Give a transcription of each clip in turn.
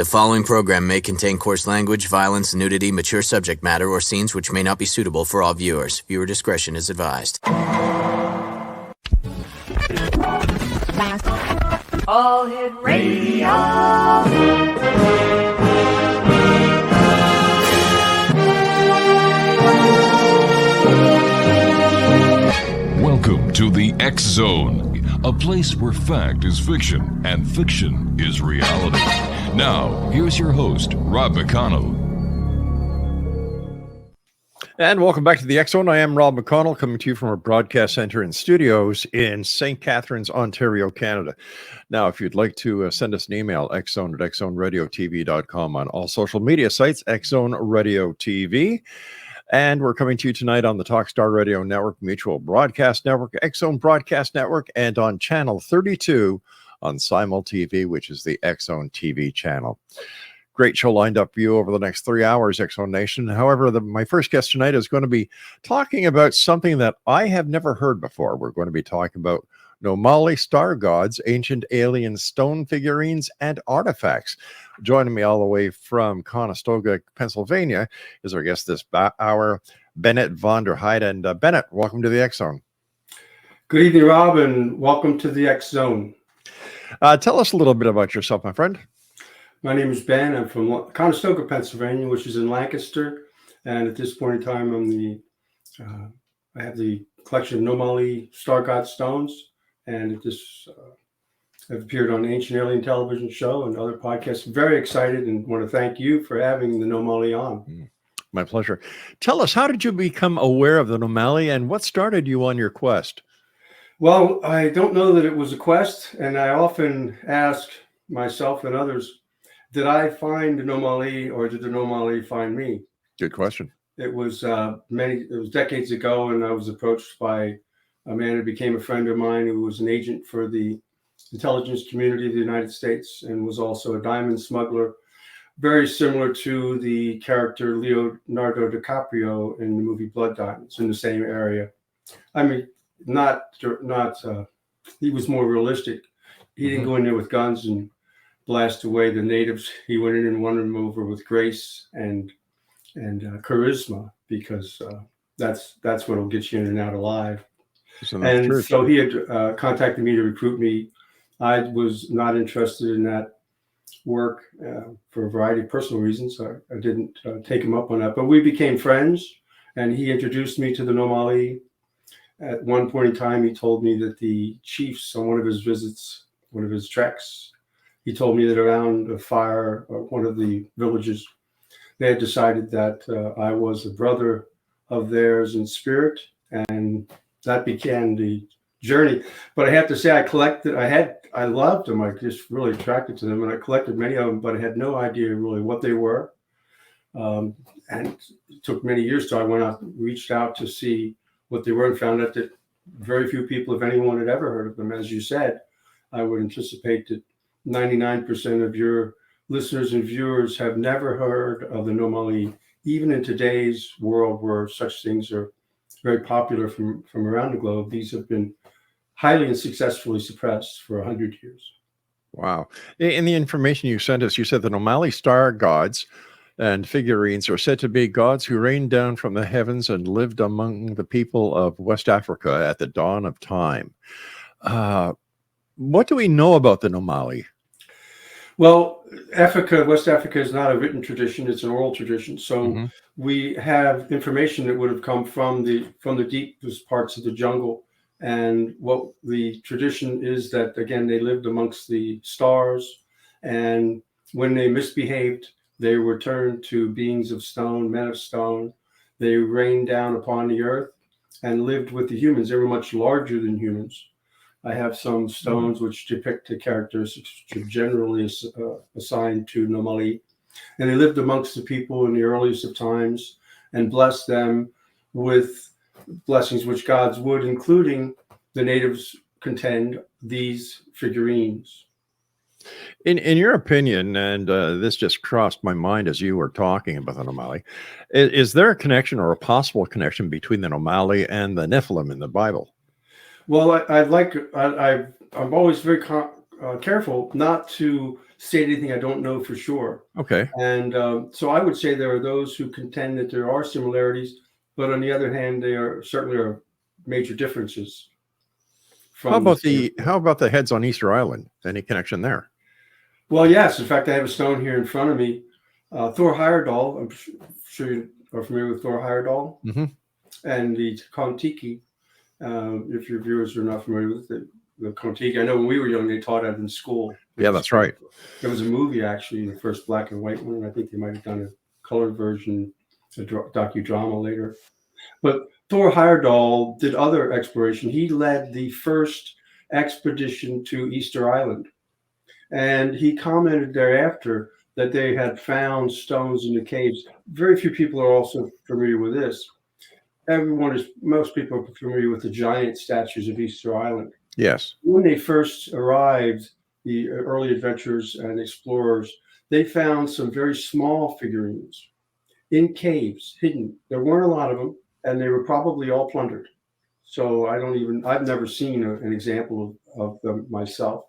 The following program may contain coarse language, violence, nudity, mature subject matter, or scenes which may not be suitable for all viewers. Viewer discretion is advised. All Hit Radio. Welcome to the X Zone, a place where fact is fiction and fiction is reality. Now, here's your host, Rob McConnell. And welcome back to the X Zone. I am Rob McConnell, coming to you from our broadcast center and studios in St. Catharines, Ontario, Canada. Now, if you'd like to send us an email, xzone@xzoneradiotv.com, on all social media sites, Xzone Radio TV. And we're coming to you tonight on the Talkstar Radio Network, Mutual Broadcast Network, X Zone Broadcast Network, and on Channel 32 on Simul TV, which is the X Zone TV channel. Great show lined up for you over the next 3 hours, X Zone Nation. However, my first guest tonight is going to be talking about something that I have never heard before. We're going to be talking about Nomoli star gods, ancient alien stone figurines, and artifacts. Joining me all the way from Conestoga, Pennsylvania, is our guest this hour, BENNETT VONDERHEIDE. And Bennett, welcome to the X Zone. Good evening, Rob, and welcome to the X Zone. Tell us a little bit about yourself, my friend. My name is Ben. I'm from Conestoga, Pennsylvania, which is in Lancaster. And at this point in time, I have the collection of Nomoli star god stones. And I've appeared on Ancient Alien television show and other podcasts. Very excited and want to thank you for having the Nomoli on. My pleasure. Tell us, how did you become aware of the Nomoli and what started you on your quest? Well, I don't know that it was a quest, and I often ask myself and others, did I find the Nomoli or did the Nomoli find me? Good question. It was decades ago, and I was approached by a man who became a friend of mine who was an agent for the intelligence community of the United States and was also a diamond smuggler, very similar to the character Leonardo DiCaprio in the movie Blood Diamonds, in the same area. I mean, he was more realistic. He didn't go in there with guns and blast away the natives. He went in and won them over with grace and charisma, because that's what'll get you in and out alive. So he had contacted me to recruit me. I was not interested in that work for a variety of personal reasons. I didn't take him up on that, but we became friends, and he introduced me to the Nomoli. At one point in time, he told me that the chiefs on one of his visits, one of his treks, he told me that around a fire or one of the villages, they had decided that I was a brother of theirs in spirit, and that began the journey. But I have to say, I loved them. I just really attracted to them, and I collected many of them, but I had no idea really what they were. And it took many years till I went out, reached out to see what they were, and found out that very few people, if anyone, had ever heard of them. As you said, I would anticipate that 99% of your listeners and viewers have never heard of the Nomoli, even in today's world where such things are very popular from around the globe. These have been highly and successfully suppressed for 100 years. Wow. In the information you sent us, you said the Nomoli star gods and figurines are said to be gods who rained down from the heavens and lived among the people of West Africa at the dawn of time. What do we know about the Nomoli? Well, West Africa is not a written tradition; it's an oral tradition. So we have information that would have come from the deepest parts of the jungle. And what the tradition is that, again, they lived amongst the stars, and when they misbehaved, they were turned to beings of stone, men of stone. They rained down upon the earth and lived with the humans. They were much larger than humans. I have some stones which depict the characteristics which are generally assigned to Nomoli. And they lived amongst the people in the earliest of times and blessed them with blessings which gods would, including the natives contend, these figurines. In your opinion, and this just crossed my mind as you were talking about the Nomoli, is there a connection or a possible connection between the Nomoli and the Nephilim in the Bible? Well, I'm always very careful not to say anything I don't know for sure. Okay. And so I would say there are those who contend that there are similarities, but on the other hand, there certainly are major differences. How about the heads on Easter Island? Any connection there? Well, yes. In fact, I have a stone here in front of me. Thor Heyerdahl. I'm sure you are familiar with Thor Heyerdahl. Mm-hmm. And the Kontiki. If your viewers are not familiar with the Kontiki, I know when we were young, they taught it in school. Yeah, that's right. There was a movie, actually, the first black and white one. I think they might have done a colored version, a docudrama later. But Thor Heyerdahl did other exploration. He led the first expedition to Easter Island. And he commented thereafter that they had found stones in the caves. Very few people are also familiar with this. Most people are familiar with the giant statues of Easter Island. Yes. When they first arrived, the early adventurers and explorers, they found some very small figurines in caves, hidden. There weren't a lot of them, and they were probably all plundered. So I've never seen an example of them myself.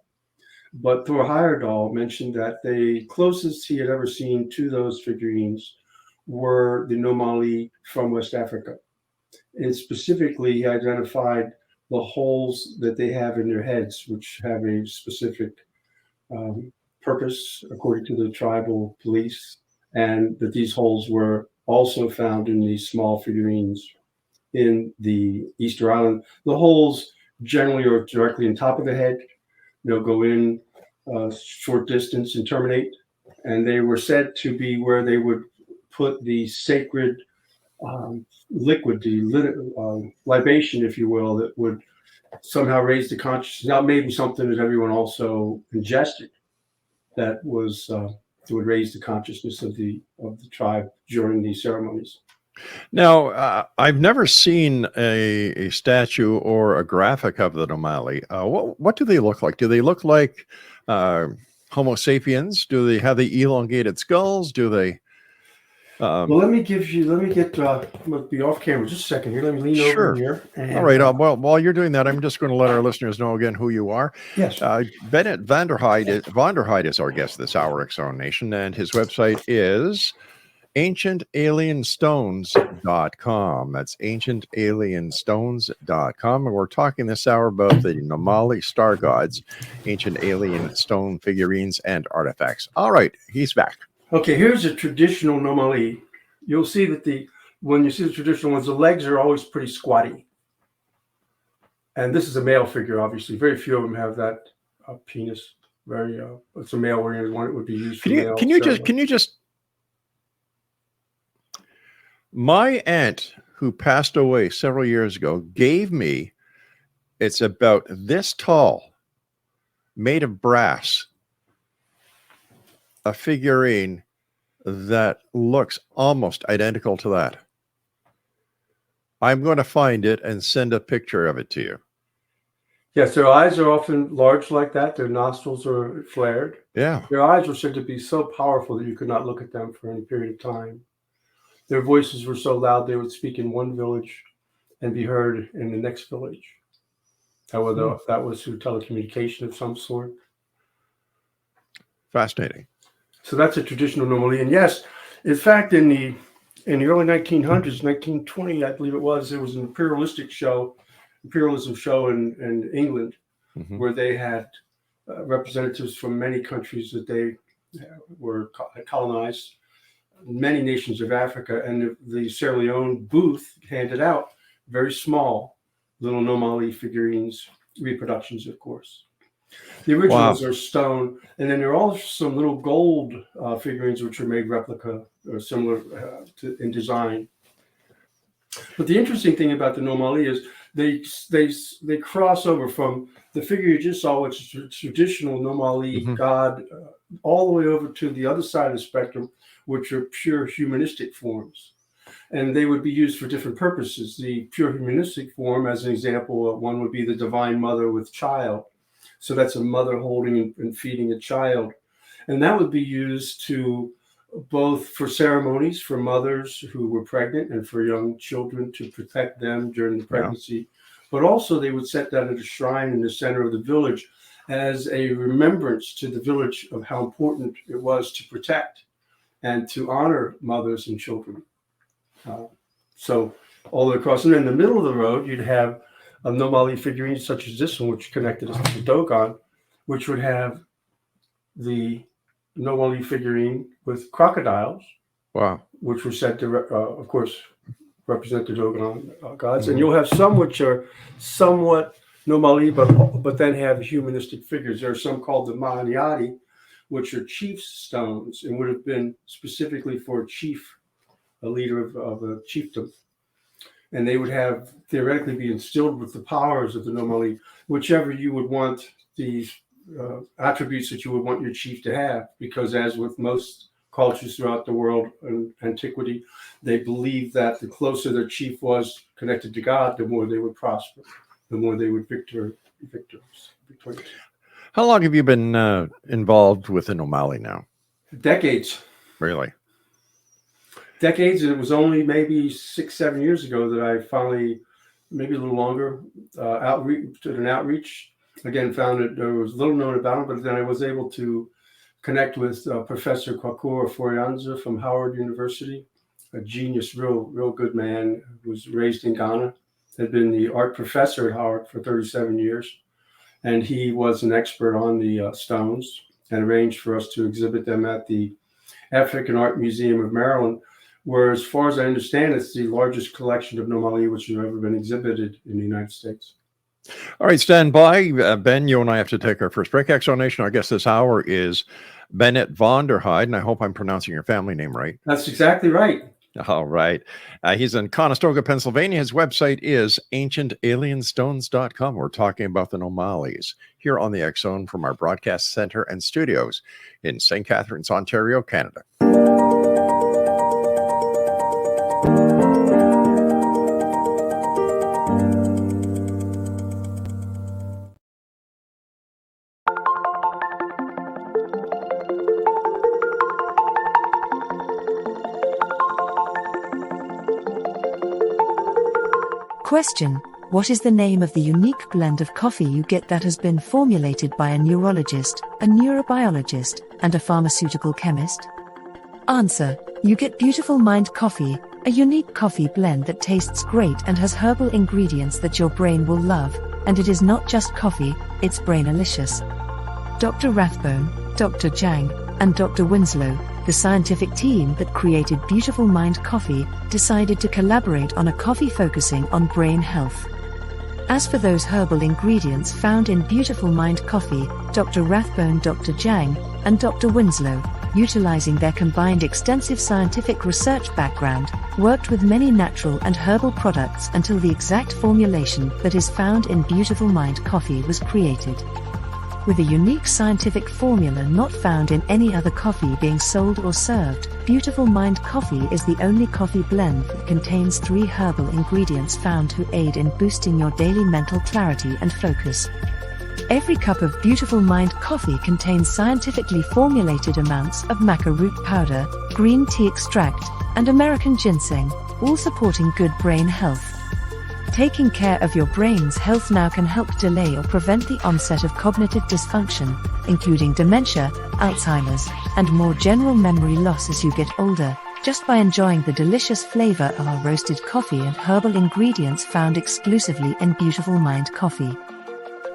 But Thor Heyerdahl mentioned that the closest he had ever seen to those figurines were the Nomoli from West Africa. And specifically, he identified the holes that they have in their heads, which have a specific purpose, according to the tribal police, and that these holes were also found in these small figurines in the Easter Island. The holes generally are directly on top of the head. They'll go in a short distance and terminate, and they were said to be where they would put the sacred liquid, the libation, if you will, that would somehow raise the consciousness. Now, maybe something that everyone also ingested that was would raise the consciousness of the tribe during these ceremonies. Now, I've never seen a statue or a graphic of the Nomoli. What do they look like? Do they look like Homo sapiens? Do they have the elongated skulls? Do they? Well, let me get. I'm gonna be off camera just a second here. Let me lean over here. And, all right. Well, while you're doing that, I'm just going to let our listeners know again who you are. Yes. Bennett Vonderheide is our guest this hour, X-Zone Nation, and his website is ancientalienstones.com. That's ancientalienstones.com. And we're talking this hour about the Nomoli star gods, ancient alien stone figurines and artifacts. All right, he's back. Okay, here's a traditional Nomoli. You'll see that when you see the traditional ones, the legs are always pretty squatty. And this is a male figure, obviously. Very few of them have that penis. It's a male-oriented one. It would be used for male. Can you just My aunt, who passed away several years ago, gave me, it's about this tall, made of brass, a figurine that looks almost identical to that. I'm going to find it and send a picture of it to you. Yes, their eyes are often large like that. Their nostrils are flared. Yeah. Their eyes were said to be so powerful that you could not look at them for any period of time. Their voices were so loud they would speak in one village and be heard in the next village. That was through telecommunication of some sort. Fascinating. So that's a traditional Nomoli. And yes, in fact, in the early 1900s, 1920, I believe it was, there was an imperialism show in England, mm-hmm. where they had representatives from many countries that they were colonized, many nations of Africa, and the Sierra Leone booth handed out very small little Nomoli figurines, reproductions, of course. The originals are stone, and then there are also some little gold figurines which are made replica or similar in design. But the interesting thing about the Nomoli is they cross over from the figure you just saw, which is a traditional Nomoli mm-hmm. god, all the way over to the other side of the spectrum, which are pure humanistic forms. And they would be used for different purposes. The pure humanistic form, as an example, one would be the Divine Mother with child. So that's a mother holding and feeding a child. And that would be used to both for ceremonies for mothers who were pregnant and for young children to protect them during the pregnancy. Yeah. But also they would set that at a shrine in the center of the village as a remembrance to the village of how important it was to protect and to honor mothers and children. So all the way across, and in the middle of the road, you'd have a Nomoli figurine such as this one, which connected us to Dogon, which would have the Nomoli figurine with crocodiles. Wow. Which were said to, of course, represent the Dogon gods. And you'll have some which are somewhat Nomoli, but then have humanistic figures. There are some called the Mahanyadi, which are chief's stones and would have been specifically for a chief, a leader of a chiefdom. And they would have theoretically be instilled with the powers of the Nomoli, whichever you would want these attributes that you would want your chief to have. Because as with most cultures throughout the world in antiquity, they believed that the closer their chief was connected to God, the more they would prosper, the more they would victorious. How long have you been involved with the Nomoli now? Decades. Really? Decades, and it was only maybe 6-7 years ago that I finally, maybe a little longer, did an outreach. Again, found that there was little known about it, but then I was able to connect with Professor Kwaku Aforianza from Howard University, a genius, real good man who was raised in Ghana, had been the art professor at Howard for 37 years. And he was an expert on the stones and arranged for us to exhibit them at the African Art Museum of Maryland, where, as far as I understand, it's the largest collection of Nomoli which has ever been exhibited in the United States. All right, stand by. Ben, you and I have to take our first break. Exonation, our guest this hour is BENNETT VONDERHEIDE, and I hope I'm pronouncing your family name right. That's exactly right. All right. He's in Conestoga, Pennsylvania. His website is ancientalienstones.com. We're talking about the Nomolis here on the X Zone from our broadcast center and studios in St. Catharines, Ontario, Canada. Question: what is the name of the unique blend of coffee you get that has been formulated by a neurologist, a neurobiologist, and a pharmaceutical chemist? Answer: you get Beautiful Mind Coffee, a unique coffee blend that tastes great and has herbal ingredients that your brain will love, and it is not just coffee, it's brainalicious. Dr. Rathbone, Dr. Jang, and Dr. Winslow, the scientific team that created Beautiful Mind Coffee, decided to collaborate on a coffee focusing on brain health. As for those herbal ingredients found in Beautiful Mind Coffee, Dr. Rathbone, Dr. Jang, and Dr. Winslow, utilizing their combined extensive scientific research background, worked with many natural and herbal products until the exact formulation that is found in Beautiful Mind Coffee was created. With a unique scientific formula not found in any other coffee being sold or served, Beautiful Mind Coffee is the only coffee blend that contains 3 herbal ingredients found to aid in boosting your daily mental clarity and focus. Every cup of Beautiful Mind Coffee contains scientifically formulated amounts of maca root powder, green tea extract, and American ginseng, all supporting good brain health. Taking care of your brain's health now can help delay or prevent the onset of cognitive dysfunction, including dementia, Alzheimer's, and more general memory loss as you get older, just by enjoying the delicious flavor of our roasted coffee and herbal ingredients found exclusively in Beautiful Mind Coffee.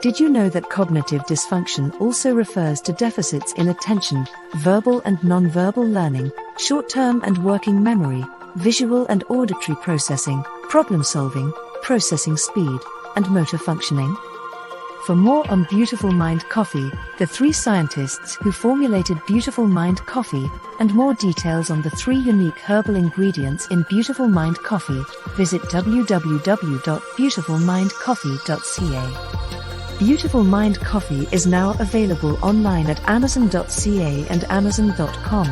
Did you know that cognitive dysfunction also refers to deficits in attention, verbal and non-verbal learning, short-term and working memory, visual and auditory processing, problem-solving, processing speed, and motor functioning? For more on Beautiful Mind Coffee, the 3 scientists who formulated Beautiful Mind Coffee, and more details on the 3 unique herbal ingredients in Beautiful Mind Coffee, visit www.beautifulmindcoffee.ca. Beautiful Mind Coffee is now available online at amazon.ca and amazon.com.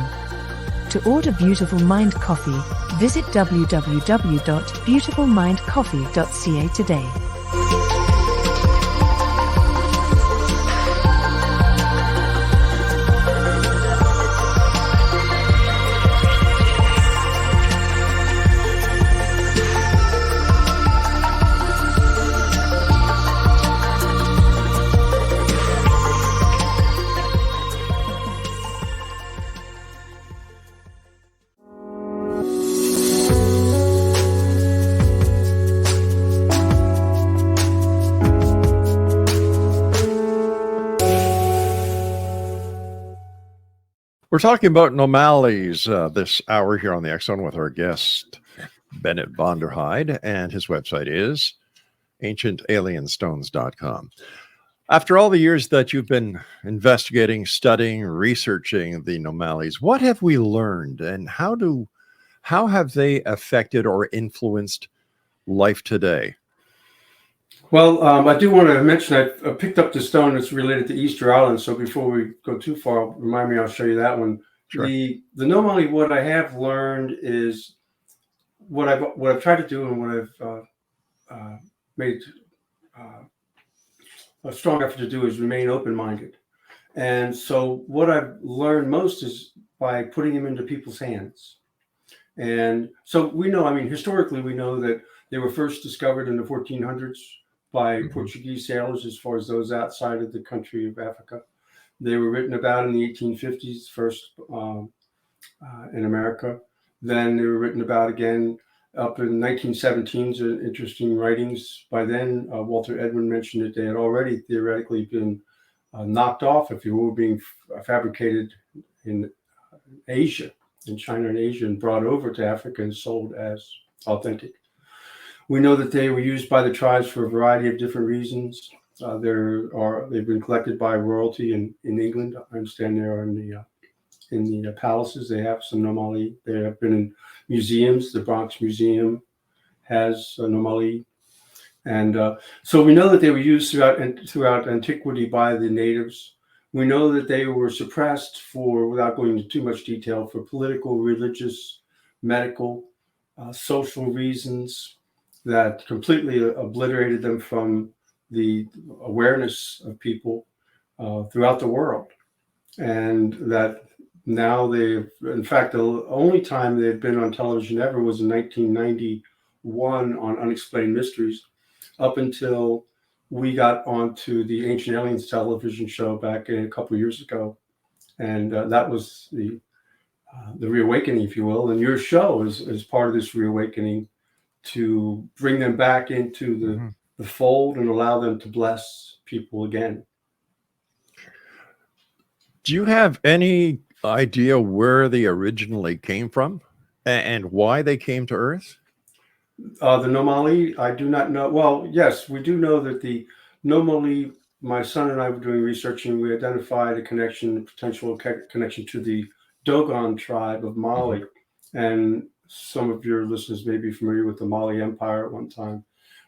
To order Beautiful Mind Coffee, visit www.beautifulmindcoffee.ca today. We're talking about Nomalis this hour here on the X Zone with our guest, Bennett Vonderheide, and his website is ancientalienstones.com. After all the years that you've been investigating, studying, researching the Nomalis, what have we learned, and how have they affected or influenced life today? Well, I do want to mention I picked up the stone that's related to Easter Island. So before we go too far, remind me, I'll show you that one. Sure. The Nomoli, what I have learned is what I've tried to do, and what I've made a strong effort to do is remain open-minded. And so what I've learned most is by putting them into people's hands. And so we know, I mean, historically, we know that they were first discovered in the 1400s by Portuguese sailors, as far as those outside of the country of Africa. They were written about in the 1850s, first in America. Then they were written about again up in 1917s, interesting writings. By then, Walter Edwin mentioned that they had already theoretically been knocked off, if you will, being fabricated in Asia, in China and Asia, and brought over to Africa and sold as authentic. We know that they were used by the tribes for a variety of different reasons. They've been collected by royalty in England. I understand they are in the palaces. They have some Nomoli. They have been in museums. The Bronx Museum has a Nomoli. And so we know that they were used throughout antiquity by the natives. We know that they were suppressed without going into too much detail, for political, religious, medical, social reasons that completely obliterated them from the awareness of people throughout the world. And that now in fact, the only time they've been on television ever was in 1991 on Unexplained Mysteries, up until we got onto the Ancient Aliens television show back a couple of years ago. And that was the reawakening, if you will. And your show is part of this reawakening, to bring them back into the fold and allow them to bless people again. Do you have any idea where they originally came from and why they came to Earth? The Nomoli, I do not know. Well, yes, we do know that the Nomoli, my son and I were doing research, and we identified a potential connection to the Dogon tribe of Mali. And some of your listeners may be familiar with the Mali Empire at one time.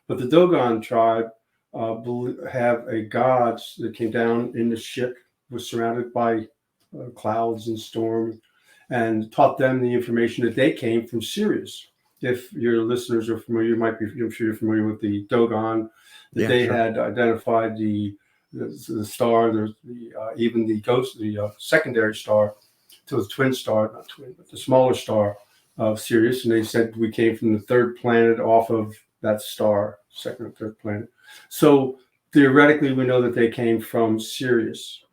But the Dogon tribe have a god that came down in the ship, was surrounded by clouds and storm, and taught them the information that they came from Sirius. If your listeners are familiar, I'm sure you're familiar with the Dogon, that they had identified the star, even the ghost, the secondary star to the twin star, not twin, but the smaller star of Sirius. And they said we came from the third planet off of that star, second or third planet. So theoretically, we know that they came from Sirius.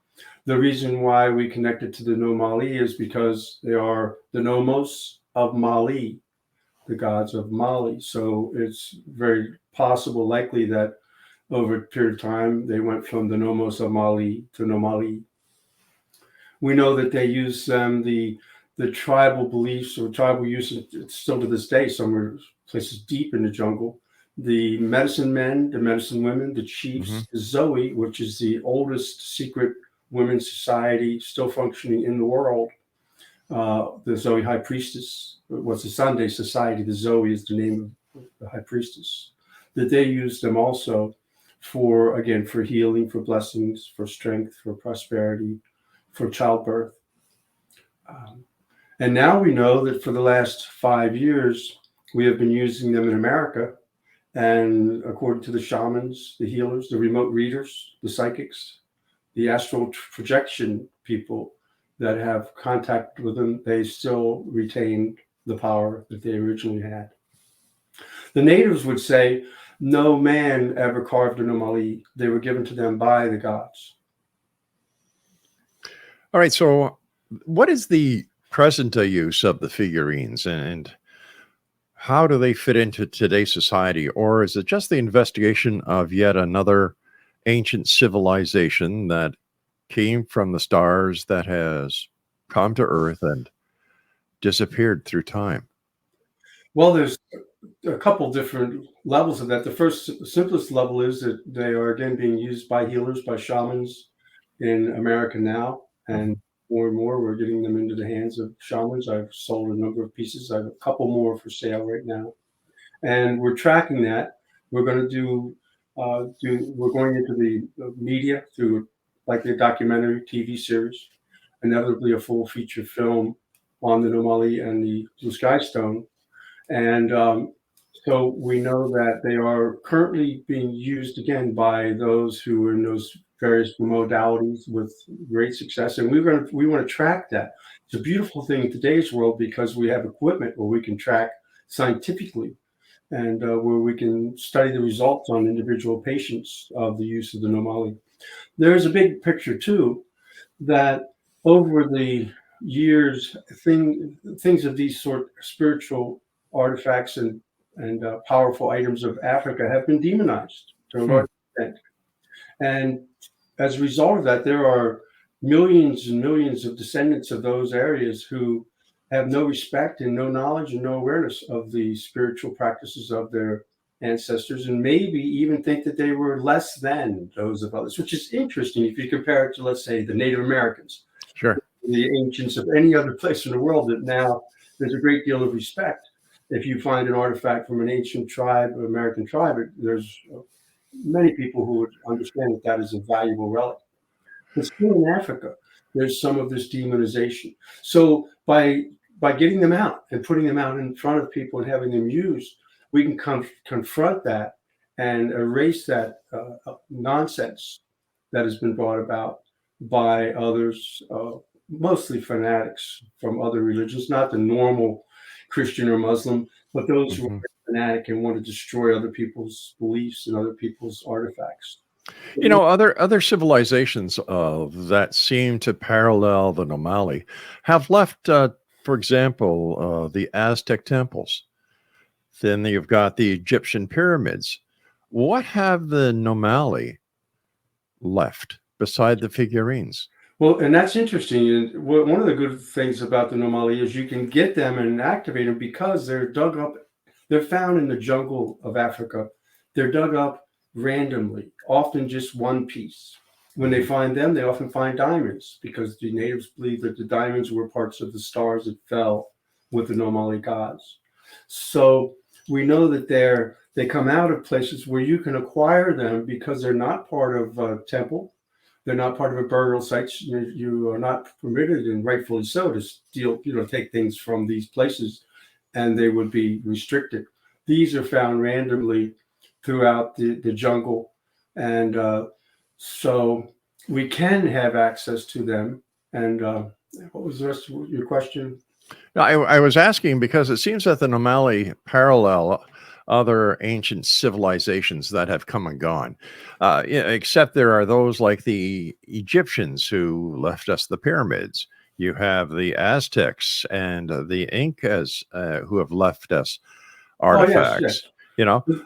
The reason why we connected to the Nomoli is because they are the Nomos of Mali, the gods of Mali. So it's very possible, likely, that over a period of time, they went from the Nomos of Mali to Nomali. We know that they use the tribal beliefs or tribal use, still to this day, somewhere places deep in the jungle. The medicine men, the medicine women, the chiefs, the Zoe, which is the oldest secret women's society still functioning in the world. The Zoe High Priestess, what's the Sunday Society, the Zoe is the name of the High Priestess, that they use them also for healing, for blessings, for strength, for prosperity, for childbirth. And now we know that for the last 5 years, we have been using them in America. And according to the shamans, the healers, the remote readers, the psychics, the astral projection people that have contact with them, they still retain the power that they originally had. The natives would say no man ever carved a Nomoli. They were given to them by the gods. All right. So what is the present day use of the figurines, and how do they fit into today's society? Or is it just the investigation of yet another ancient civilization that came from the stars that has come to Earth and disappeared through time? Well, there's a couple different levels of that. The first simplest level is that they are again being used by healers, by shamans in America now, and more we're getting them into the hands of shamans. I've sold a number of pieces. I have a couple more for sale right now, and we're tracking that. We're going to we're going into the media through like the documentary TV series, inevitably a full feature film on the Nomoli and the Blue Sky Stone. And so we know that they are currently being used again by those who are in those various modalities with great success. And we want to track that. It's a beautiful thing in today's world because we have equipment where we can track scientifically and where we can study the results on individual patients of the use of the Nomoli. There's a big picture too that over the years, things of these sort of spiritual artifacts and powerful items of Africa have been demonized to a large extent. And as a result of that, there are millions and millions of descendants of those areas who have no respect and no knowledge and no awareness of the spiritual practices of their ancestors, and maybe even think that they were less than those of others, which is interesting if you compare it to, let's say, the Native Americans. Sure. The ancients of any other place in the world, that now there's a great deal of respect. If you find an artifact from an ancient tribe, an American tribe, there's many people who would understand that that is a valuable relic. But still in Africa, there's some of this demonization. So by getting them out and putting them out in front of people and having them used, we can confront that and erase that nonsense that has been brought about by others, mostly fanatics from other religions, not the normal Christian or Muslim, but those who are fanatic and want to destroy other people's beliefs and other people's artifacts. You know, other civilizations that seem to parallel the Nomoli have left, for example, the Aztec temples. Then you've got the Egyptian pyramids. What have the Nomoli left beside the figurines? Well, and that's interesting. And one of the good things about the Nomoli is you can get them and activate them because they're dug up. They're found in the jungle of Africa. They're dug up randomly, often just one piece. When they find them, they often find diamonds because the natives believe that the diamonds were parts of the stars that fell with the Nomoli gods. So we know that they come out of places where you can acquire them because they're not part of a temple. They're not part of a burial site. You are not permitted, and rightfully so, to steal, take things from these places, and they would be restricted. These are found randomly throughout the jungle, and so we can have access to them. And what was the rest of your question? No, I was asking because it seems that the Nomoli parallel other ancient civilizations that have come and gone, except there are those like the Egyptians who left us the pyramids. You have the Aztecs and the Incas who have left us artifacts. Yes.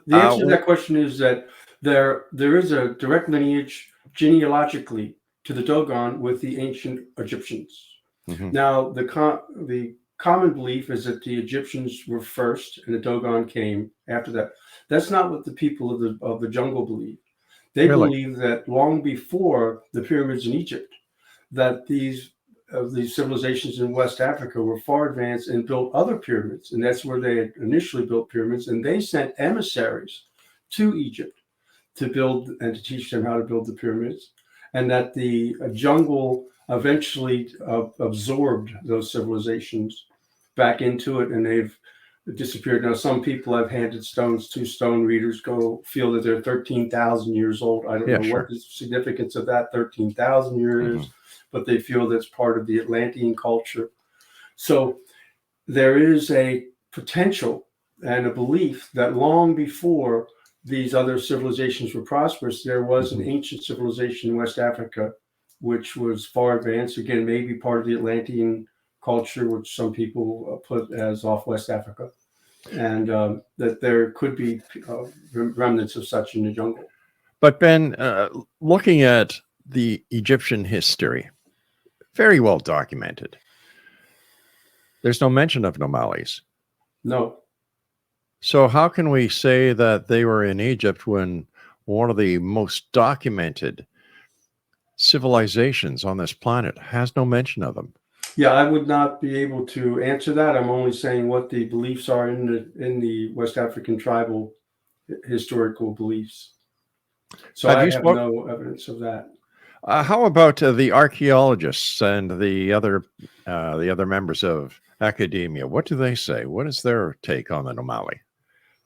The answer to that question is that there is a direct lineage genealogically to the Dogon with the ancient Egyptians. Now, the common belief is that the Egyptians were first and the Dogon came after that. That's not what the people of the jungle believe. They believe that long before the pyramids in Egypt, that these civilizations in West Africa were far advanced and built other pyramids, and that's where they had initially built pyramids, and they sent emissaries to Egypt to build and to teach them how to build the pyramids, and that the jungle eventually absorbed those civilizations back into it, and they've disappeared. Now, some people have handed stones to stone readers, feel that they're 13,000 years old. I don't know what the significance of that 13,000 years is, but they feel that's part of the Atlantean culture. So there is a potential and a belief that long before these other civilizations were prosperous, there was an ancient civilization in West Africa, which was far advanced, again, maybe part of the Atlantean culture, which some people put as off West Africa, and that there could be remnants of such in the jungle. But Ben, looking at the Egyptian history, very well documented. There's no mention of Nomalis. No. So how can we say that they were in Egypt when one of the most documented civilizations on this planet has no mention of them? Yeah, I would not be able to answer that. I'm only saying what the beliefs are in the West African tribal historical beliefs. So I have no evidence of that. How about the archaeologists and the other members of academia? What do they say? What is their take on the Nomali?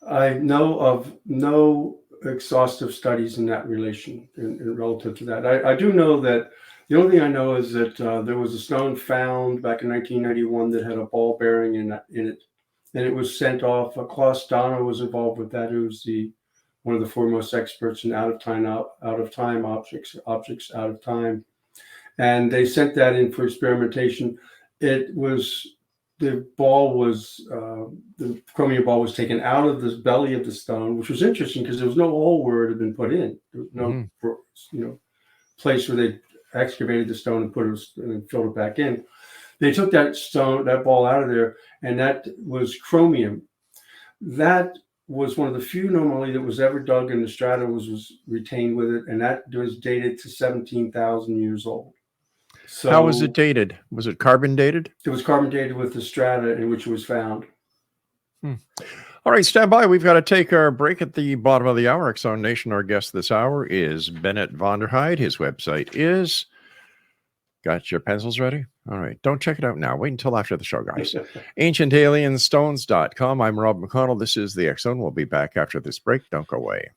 I know of no exhaustive studies in that relation, in relative to that. I do know that the only thing I know is that there was a stone found back in 1991 that had a ball bearing in it, and it was sent off. Klaus Donner was involved with that, who's one of the foremost experts in out of time objects out of time, and they sent that in for experimentation. The chromium ball was taken out of the belly of the stone, which was interesting because there was no hole where it had been put in. There was no place where they excavated the stone and put it and filled it back in. They took that ball out of there, and that was chromium. That was one of the few Nomoli that was ever dug, and the strata was retained with it, and that was dated to 17,000 years old. So how was it dated? Was it carbon dated? It was carbon dated with the strata in which it was found. All right, stand by. We've got to take our break at the bottom of the hour. Exxon Nation, our guest this hour is Bennett Vonderheide. His website is... Got your pencils ready? All right. Don't check it out now. Wait until after the show, guys. AncientAlienStones.com. I'm Rob McConnell. This is the X Zone. We'll be back after this break. Don't go away.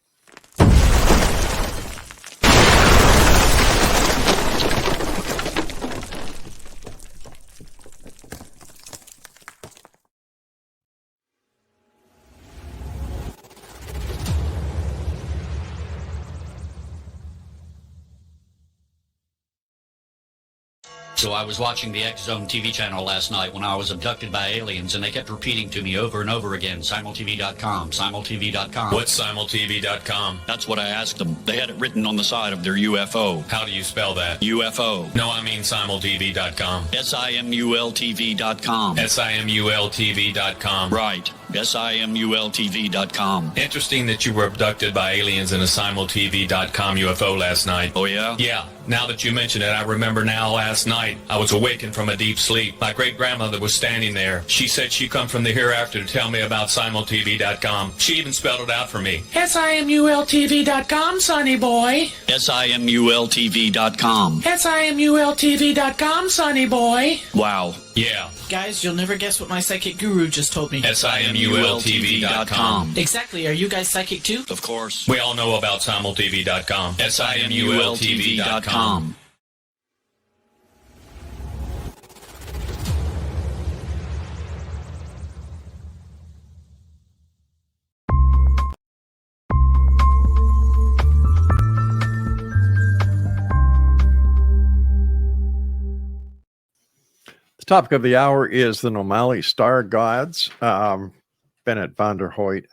So I was watching the X Zone TV channel last night when I was abducted by aliens, and they kept repeating to me over and over again, simultv.com, simultv.com. What's simultv.com? That's what I asked them. They had it written on the side of their UFO. How do you spell that? UFO. No, I mean simultv.com. simultv.com. simultv.com. Right. simultv.com. Interesting that you were abducted by aliens in a simultv.com UFO last night. Oh, yeah? Yeah. Now that you mention it, I remember now last night I was awakened from a deep sleep. My great-grandmother was standing there. She said she come from the hereafter to tell me about simultv.com. She even spelled it out for me. simultv.com, sonny boy. simultv.com. simultv.com, sonny boy. Wow. Yeah. Guys, you'll never guess what my psychic guru just told me. simultv.com. Exactly. Are you guys psychic too? Of course. We all know about simultv.com. simultv.com. Topic of the hour is the Nomali star gods. Bennett Vonderheide.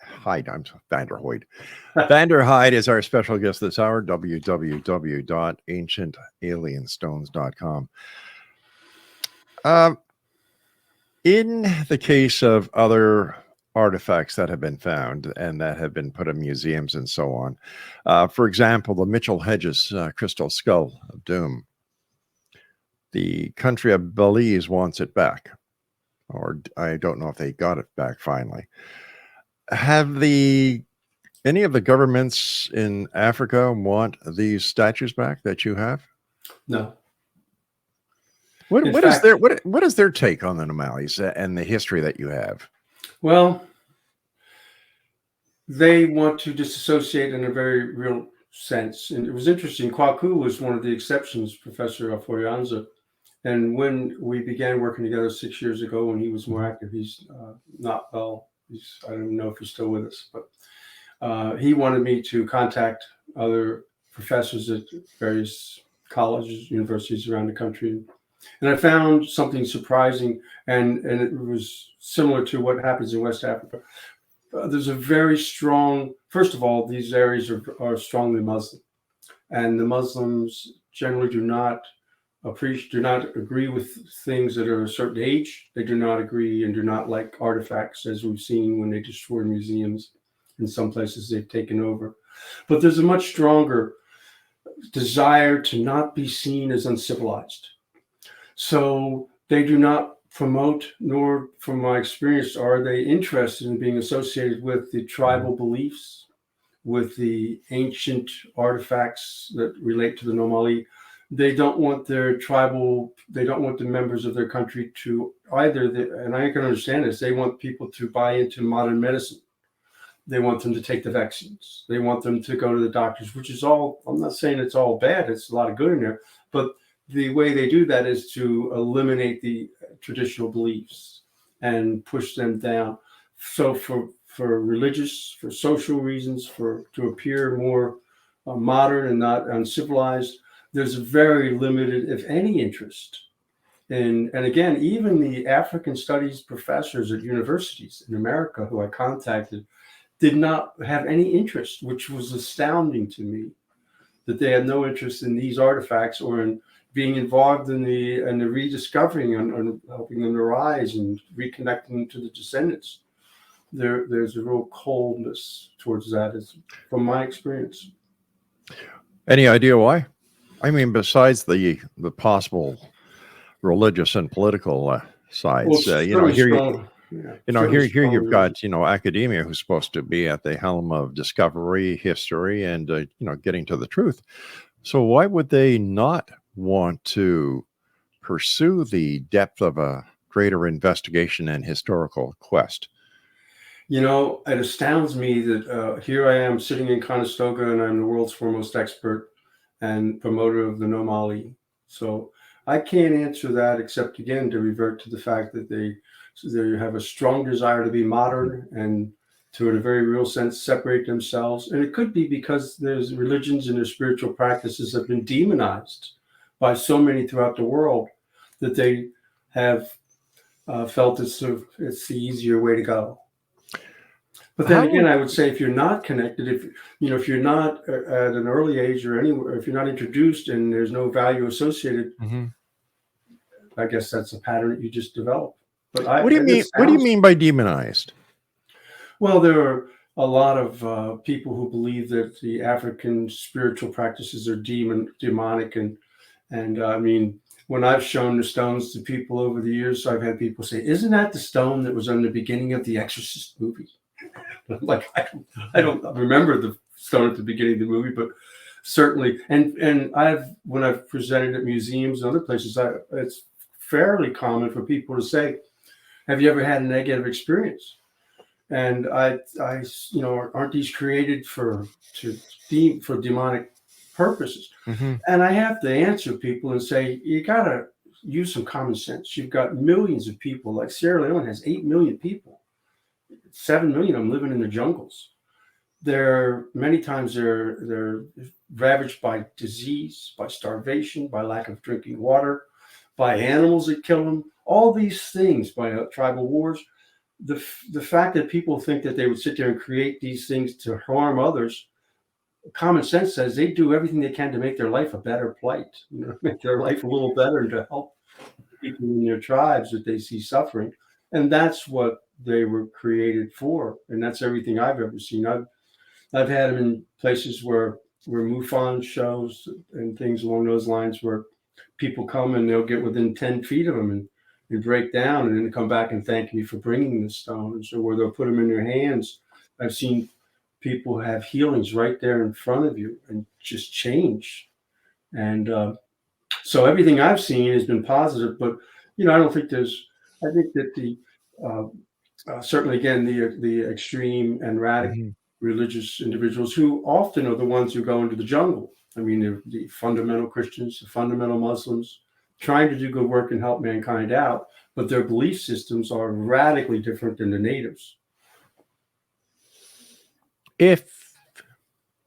Vonderheide is our special guest this hour. www.ancientalienstones.com. In the case of other artifacts that have been found and that have been put in museums and so on, for example, the Mitchell Hedges crystal skull of doom. The country of Belize wants it back, or I don't know if they got it back finally. Have any of the governments in Africa want these statues back that you have? No. What is their take on the Nomalis and the history that you have? Well, they want to disassociate in a very real sense. And it was interesting. Kwaku was one of the exceptions, Professor Aforianza. And when we began working together 6 years ago, when he was more active, he's not well. I don't know if he's still with us, but he wanted me to contact other professors at various colleges, universities around the country. And I found something surprising, and it was similar to what happens in West Africa. There's a very strong, first of all, these areas are strongly Muslim. And the Muslims generally do not do not agree with things that are a certain age. They do not agree and do not like artifacts, as we've seen when they destroy museums. In some places they've taken over. But there's a much stronger desire to not be seen as uncivilized. So they do not promote, nor from my experience are they interested in being associated with the tribal beliefs, with the ancient artifacts that relate to the Nomoli. They don't want their they don't want the members of their country to either, and I can understand this, they want people to buy into modern medicine. They want them to take the vaccines. They want them to go to the doctors, which is all, I'm not saying it's all bad. It's a lot of good in there. But the way they do that is to eliminate the traditional beliefs and push them down. So for religious, for social reasons, to appear more modern and not uncivilized, there's a very limited, if any, interest. And again, even the African studies professors at universities in America who I contacted did not have any interest, which was astounding to me, that they had no interest in these artifacts or in being involved in the rediscovering and helping them to rise and reconnecting to the descendants. There's a real coldness towards that, from my experience. Any idea why? I mean, besides the possible religious and political sides, Well, here you've got, academia who's supposed to be at the helm of discovery, history, and, getting to the truth. So why would they not want to pursue the depth of a greater investigation and historical quest? It astounds me that here I am sitting in Conestoga and I'm the world's foremost expert and promoter of the Nomoli. So I can't answer that except, again, to revert to the fact that they have a strong desire to be modern and to, in a very real sense, separate themselves. And it could be because there's religions and their spiritual practices have been demonized by so many throughout the world that they have felt it's the easier way to go. But then again, I would say if you're not connected, if you're not at an early age or anywhere, if you're not introduced and there's no value associated, I guess that's a pattern that you just develop. But what do you mean? What do you mean by demonized? Well, there are a lot of people who believe that the African spiritual practices are demonic, and I mean, when I've shown the stones to people over the years, I've had people say, "Isn't that the stone that was on the beginning of the Exorcist movie?" Like I don't remember the stone at the beginning of the movie, but certainly, and when I've presented at museums and other places, it's fairly common for people to say, "Have you ever had a negative experience?" And I aren't these created for demonic purposes? And I have to answer people and say, you gotta use some common sense. You've got millions of people, like Sierra Leone has 8 million people. 7 million of them living in the jungles. Many times they're ravaged by disease, by starvation, by lack of drinking water, by animals that kill them, all these things, by tribal wars. The fact that people think that they would sit there and create these things to harm others, common sense says they do everything they can to make their life a better plight, make their life a little better, and to help people in their tribes that they see suffering. And that's what they were created for. And that's everything I've ever seen. I've had them in places where MUFON shows and things along those lines, where people come and they'll get within 10 feet of them and break down, and then come back and thank me for bringing the stones, or where they'll put them in their hands. I've seen people have healings right there in front of you and just change. And so everything I've seen has been positive, but I don't think I think that the certainly, again, the extreme and radical religious individuals, who often are the ones who go into the jungle. I mean, the fundamental Christians, the fundamental Muslims, trying to do good work and help mankind out, but their belief systems are radically different than the natives. If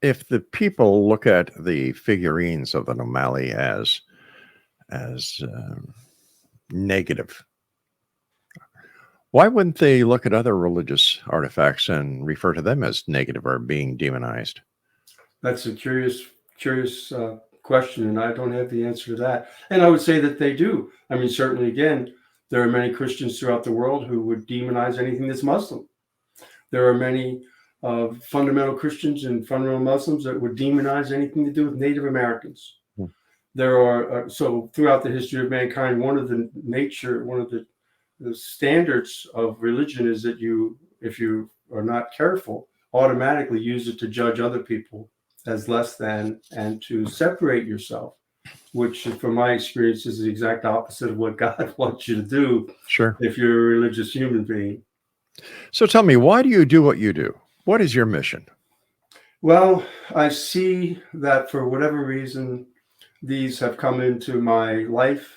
the people look at the figurines of the Nomoli as negative, why wouldn't they look at other religious artifacts and refer to them as negative or being demonized? That's a curious question, and I don't have the answer to that. And I would say that they do. I mean, certainly, again, there are many Christians throughout the world who would demonize anything that's Muslim. There are many fundamental Christians and fundamental Muslims that would demonize anything to do with Native Americans. There are, so throughout the history of mankind, one of the standards of religion is that you, if you are not careful, automatically use it to judge other people as less than and to separate yourself, which from my experience is the exact opposite of what God wants you to do. Sure. If you're a religious human being. So tell me, why do you do what you do? What is your mission? Well, I see that for whatever reason, these have come into my life.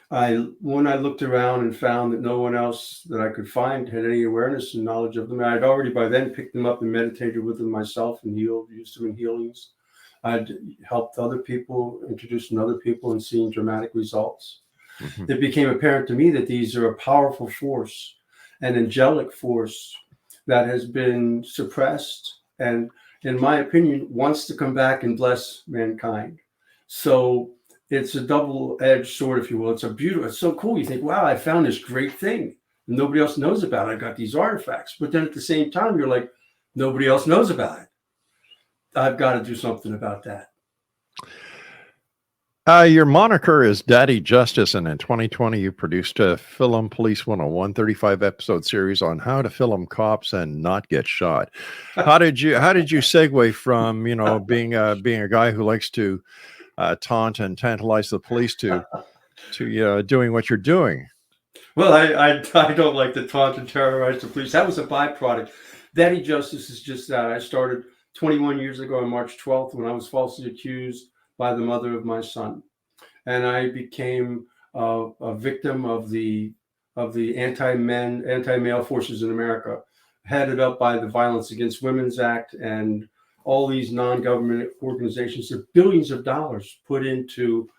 When I looked around and found that no one else that I could find had any awareness and knowledge of them, I'd already by then picked them up and meditated with them myself and used them in healings. I'd helped other people, introduced other people, and seen dramatic results. Mm-hmm. It became apparent to me that these are a powerful force, an angelic force that has been suppressed and, in my opinion, wants to come back and bless mankind. So it's a double-edged sword, if you will. It's so cool. You think, wow, I found this great thing. Nobody else knows about it. I got these artifacts. But then at the same time, you're like, nobody else knows about it. I've got to do something about that. Your moniker is Daddy Justice, and in 2020, you produced a Film Police 101 35-episode series on how to film cops and not get shot. How did you segue from being a guy who likes to taunt and tantalize the police to doing what you're doing? Well, I don't like to taunt and terrorize the police. That was a byproduct. Daddy Justice is just that. I started 21 years ago on March 12th when I was falsely accused by the mother of my son, and I became a victim of the anti-male forces in America, headed up by the Violence Against Women's Act and all these non-government organizations. Have billions of dollars put into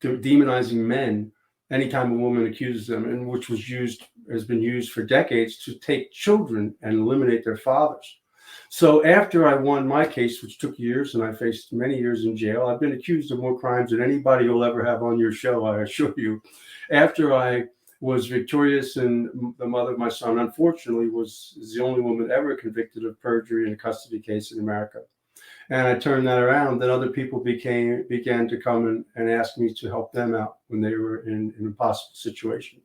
demonizing men anytime a woman accuses them, and which has been used for decades to take children and eliminate their fathers. So after I won my case, which took years, and I faced many years in jail, I've been accused of more crimes than anybody will ever have on your show, I assure you. After I was victorious, and the mother of my son, unfortunately, was the only woman ever convicted of perjury in a custody case in America. And I turned that around. Then other people began to come and ask me to help them out when they were in an impossible situation.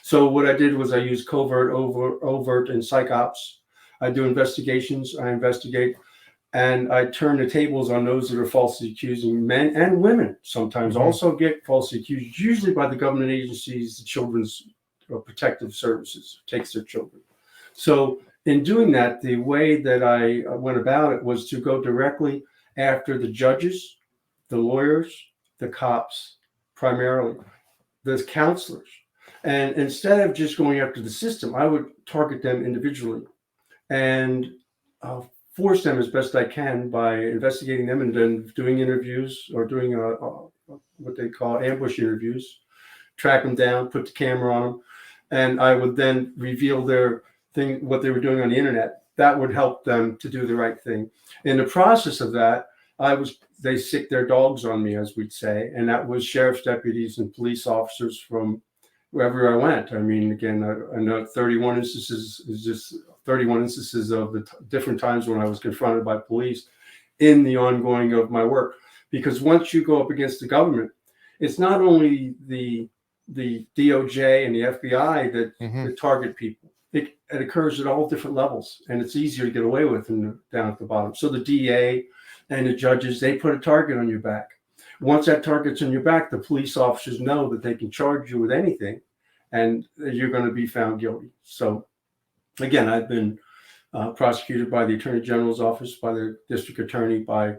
So what I did was I used covert, overt, and psych ops. I do investigations, I investigate, and I turn the tables on those that are falsely accusing. Men and women sometimes also get falsely accused, usually by the government agencies, the Children's Protective Services takes their children. So in doing that, the way that I went about it was to go directly after the judges, the lawyers, the cops, primarily, the counselors. And instead of just going after the system, I would target them individually and force them as best I can by investigating them and then doing interviews or doing what they call ambush interviews, track them down, put the camera on them, and I would then reveal their thing, what they were doing on the internet. That would help them to do the right thing. In the process of that, they sicked their dogs on me, as we'd say, and that was sheriff's deputies and police officers from wherever I went. I mean, again, I know 31 instances is just 31 instances of the different times when I was confronted by police in the ongoing of my work. Because once you go up against the government, it's not only the DOJ and the FBI that target people. It occurs at all different levels, and it's easier to get away with down at the bottom. So the DA and the judges, they put a target on your back. Once that target's on your back, the police officers know that they can charge you with anything, and you're going to be found guilty. So again, I've been prosecuted by the Attorney General's office, by the district attorney, by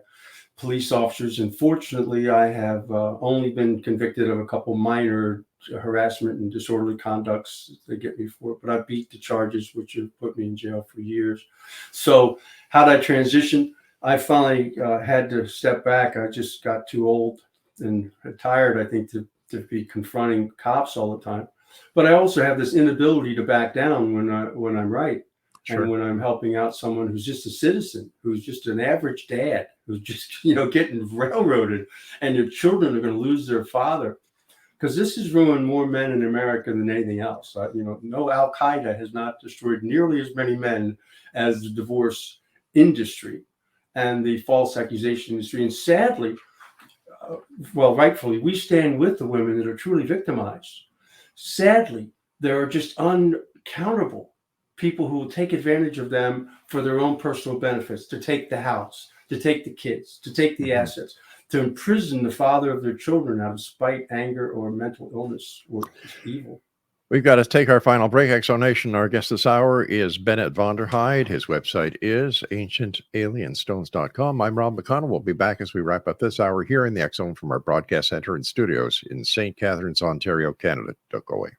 police officers. And fortunately, I have only been convicted of a couple minor harassment and disorderly conducts they get me for, but I beat the charges, which have put me in jail for years. So how did I transition? I finally had to step back. I just got too old and tired, I think, to be confronting cops all the time. But I also have this inability to back down when I'm right. Sure. And when I'm helping out someone who's just a citizen, who's just an average dad, who's just, getting railroaded, and your children are going to lose their father. Because this has ruined more men in America than anything else. No, Al-Qaeda has not destroyed nearly as many men as the divorce industry and the false accusation industry. And sadly, rightfully, we stand with the women that are truly victimized. Sadly, there are just uncountable people who will take advantage of them for their own personal benefits, to take the house, to take the kids, to take the assets, to imprison the father of their children out of spite, anger, or mental illness or evil. We've got to take our final break. Exonation. Our guest this hour is Bennett Vonderheide. His website is ancientalienstones.com. I'm Rob McConnell. We'll be back as we wrap up this hour here in the X Zone from our broadcast center and studios in St. Catharines, Ontario, Canada. Don't go away.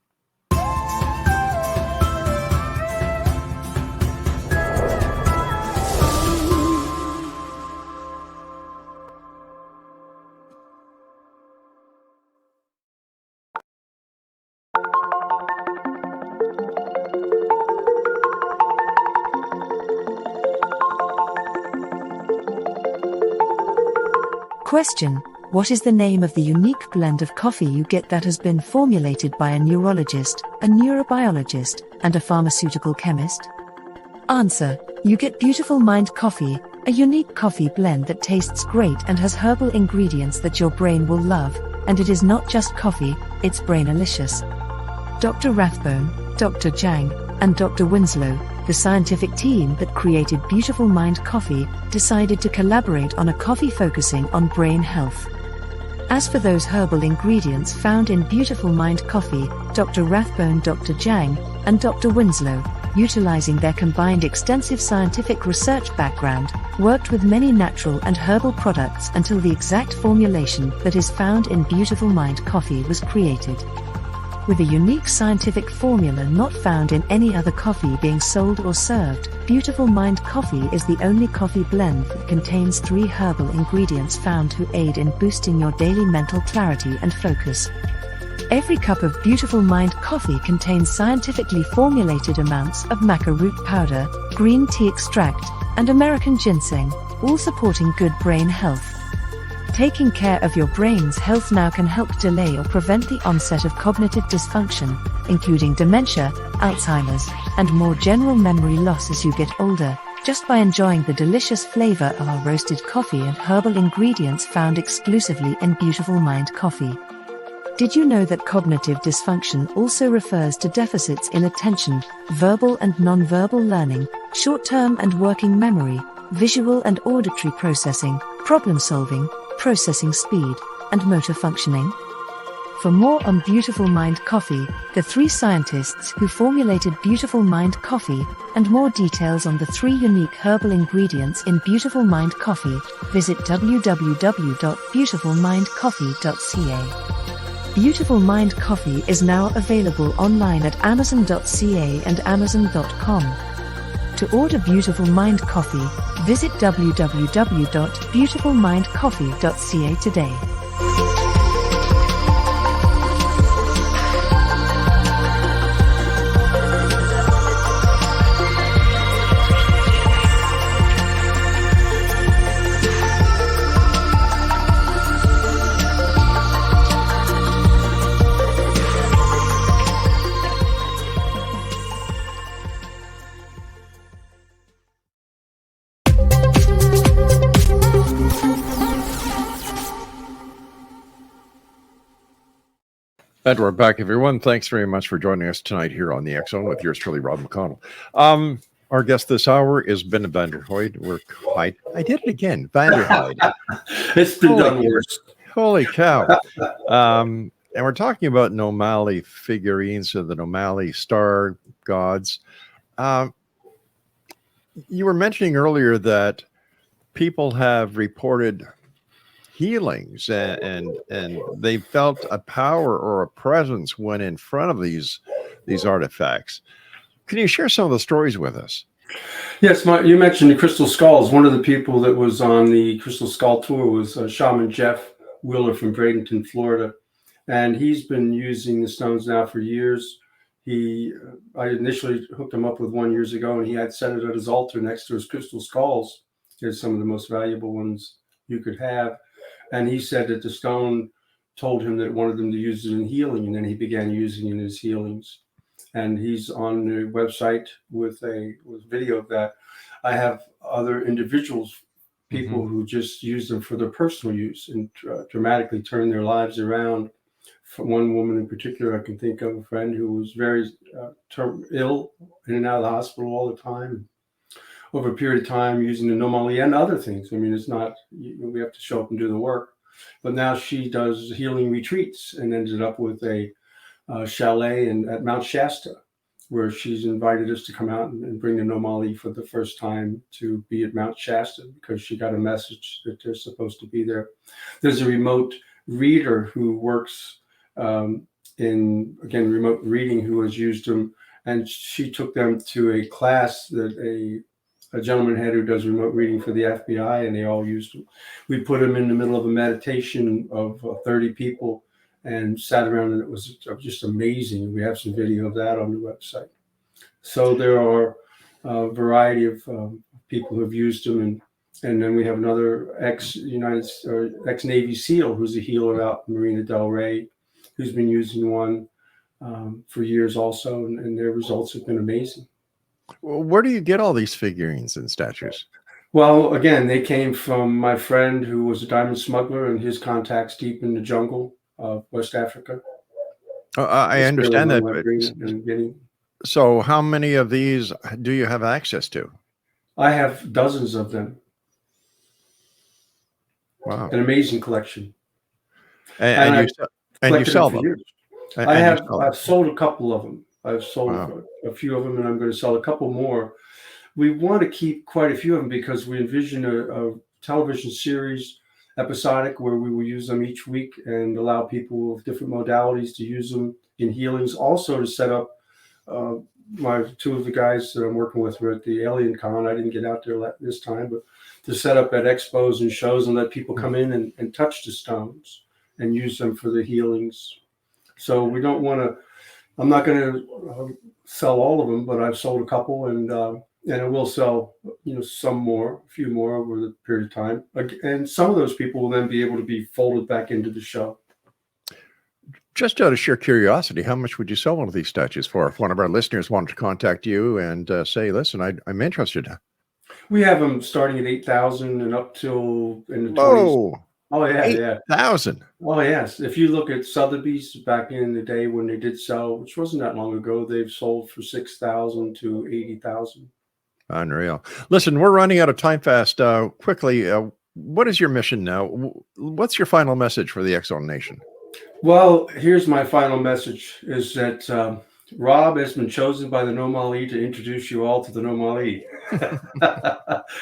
Question: what is the name of the unique blend of coffee you get that has been formulated by a neurologist, a neurobiologist, and a pharmaceutical chemist? Answer: you get Beautiful Mind Coffee, a unique coffee blend that tastes great and has herbal ingredients that your brain will love, and it is not just coffee, it's brainalicious. Dr. Rathbone, Dr. Jang, and Dr. Winslow, the scientific team that created Beautiful Mind Coffee, decided to collaborate on a coffee focusing on brain health. As for those herbal ingredients found in Beautiful Mind Coffee, Dr. Rathbone, Dr. Jang, and Dr. Winslow, utilizing their combined extensive scientific research background, worked with many natural and herbal products until the exact formulation that is found in Beautiful Mind Coffee was created. With a unique scientific formula not found in any other coffee being sold or served, Beautiful Mind Coffee is the only coffee blend that contains 3 herbal ingredients found to aid in boosting your daily mental clarity and focus. Every cup of Beautiful Mind Coffee contains scientifically formulated amounts of maca root powder, green tea extract, and American ginseng, all supporting good brain health. Taking care of your brain's health now can help delay or prevent the onset of cognitive dysfunction, including dementia, Alzheimer's, and more general memory loss as you get older, just by enjoying the delicious flavor of our roasted coffee and herbal ingredients found exclusively in Beautiful Mind Coffee. Did you know that cognitive dysfunction also refers to deficits in attention, verbal and non-verbal learning, short-term and working memory, visual and auditory processing, problem-solving, processing speed, and motor functioning? For more on Beautiful Mind Coffee, the 3 scientists who formulated Beautiful Mind Coffee, and more details on the 3 unique herbal ingredients in Beautiful Mind Coffee, visit www.beautifulmindcoffee.ca. Beautiful Mind Coffee is now available online at amazon.ca and amazon.com. To order Beautiful Mind Coffee, visit www.beautifulmindcoffee.ca today. And we're back, everyone. Thanks very much for joining us tonight here on the X Zone with yours truly, Rob McConnell. Our guest this hour is Bennett Vonderheide. I did it again, Vonderheide. It's been done worse. Holy cow. And we're talking about Nomoli Figurines of the Nomoli star gods. You were mentioning earlier that people have reported healings and they felt a power or a presence when in front of these artifacts. Can you share some of the stories with us? Yes, you mentioned the crystal skulls. One of the people that was on the crystal skull tour was Shaman Jeff Wheeler from Bradenton, Florida, and he's been using the stones now for years. I initially hooked him up with one years ago, and he had set it at his altar next to his crystal skulls. They're some of the most valuable ones you could have. And he said that the stone told him that it wanted them to use it in healing, and then he began using it in his healings. And he's on the website with video of that. I have other individuals, people who just use them for their personal use and dramatically turn their lives around. For one woman in particular, I can think of a friend who was very ill, in and out of the hospital all the time. Over a period of time, using the Nomoli and other things. I mean, it's not, we have to show up and do the work. But now she does healing retreats and ended up with a chalet at Mount Shasta, where she's invited us to come out and bring the Nomoli for the first time to be at Mount Shasta, because she got a message that they're supposed to be there. There's a remote reader who works in, again, remote reading, who has used them, and she took them to a class that a gentleman had who does remote reading for the FBI, and they all used them. We put them in the middle of a meditation of 30 people and sat around, and it was just amazing. We have some video of that on the website. So there are a variety of people who have used them, and then we have another ex-Navy SEAL who's a healer out in Marina Del Rey, who's been using one for years also, and their results have been amazing. Well, where do you get all these figurines and statues? Well, again, they came from my friend who was a diamond smuggler and his contacts deep in the jungle of West Africa. I understand that. So how many of these do you have access to? I have dozens of them. Wow. An amazing collection. And you sell them? I've sold a couple of them. I've sold a few of them, and I'm going to sell a couple more. We want to keep quite a few of them because we envision a television series, episodic, where we will use them each week and allow people of different modalities to use them in healings. Also to set up, two of the guys that I'm working with were at the Alien Con. I didn't get out there this time, but to set up at expos and shows and let people come in and touch the stones and use them for the healings. So we don't want to, I'm not going to sell all of them, but I've sold a couple, and I will sell, some more, a few more over the period of time. And some of those people will then be able to be folded back into the show. Just out of sheer curiosity, how much would you sell one of these statues for? If one of our listeners wanted to contact you and say, listen, I'm interested. We have them starting at 8,000 and up till in the 20s. Whoa. Oh, yeah, 8,000. Oh, yes. If you look at Sotheby's back in the day when they did sell, which wasn't that long ago, they've sold for 6,000 to 80,000. Unreal. Listen, we're running out of time fast. Quickly, what is your mission now? What's your final message for the X-Zone Nation? Well, here's my final message, is that Rob has been chosen by the Nomoli to introduce you all to the Nomoli.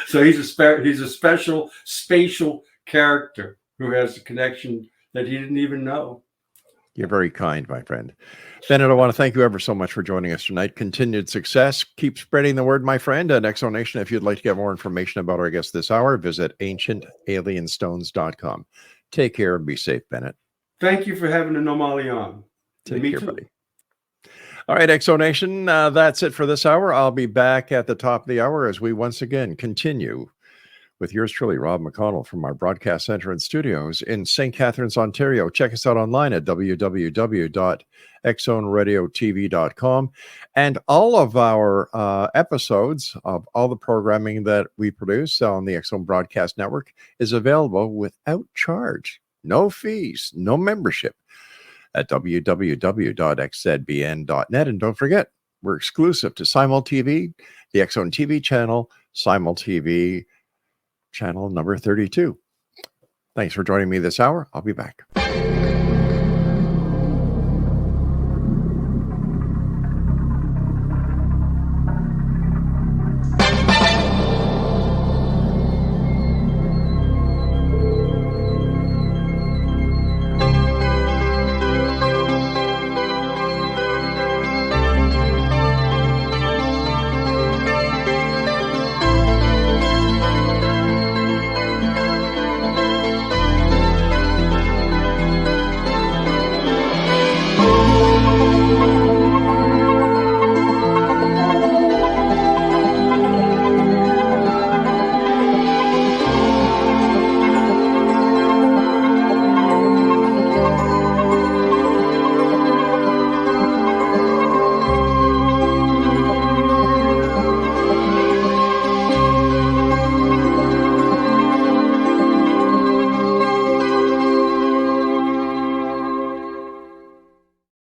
So he's a special spatial character who has a connection that he didn't even know. You're very kind, my friend. Bennett, I want to thank you ever so much for joining us tonight. Continued success. Keep spreading the word, my friend. And X-Zone Nation, if you'd like to get more information about our guest this hour, visit ancientalienstones.com. Take care and be safe, Bennett. Thank you for having the Nomoli on. Take care, buddy. All right, X-Zone Nation, that's it for this hour. I'll be back at the top of the hour as we once again continue with yours truly, Rob McConnell, from our broadcast center and studios in St. Catharines, Ontario. Check us out online at www.xzoneradiotv.com. And all of our episodes of all the programming that we produce on the X-Zone Broadcast Network is available without charge. No fees, no membership at www.xzbn.net. And don't forget, we're exclusive to Simul TV, the X-Zone TV channel, Simul TV channel number 32. Thanks for joining me this hour. I'll be back.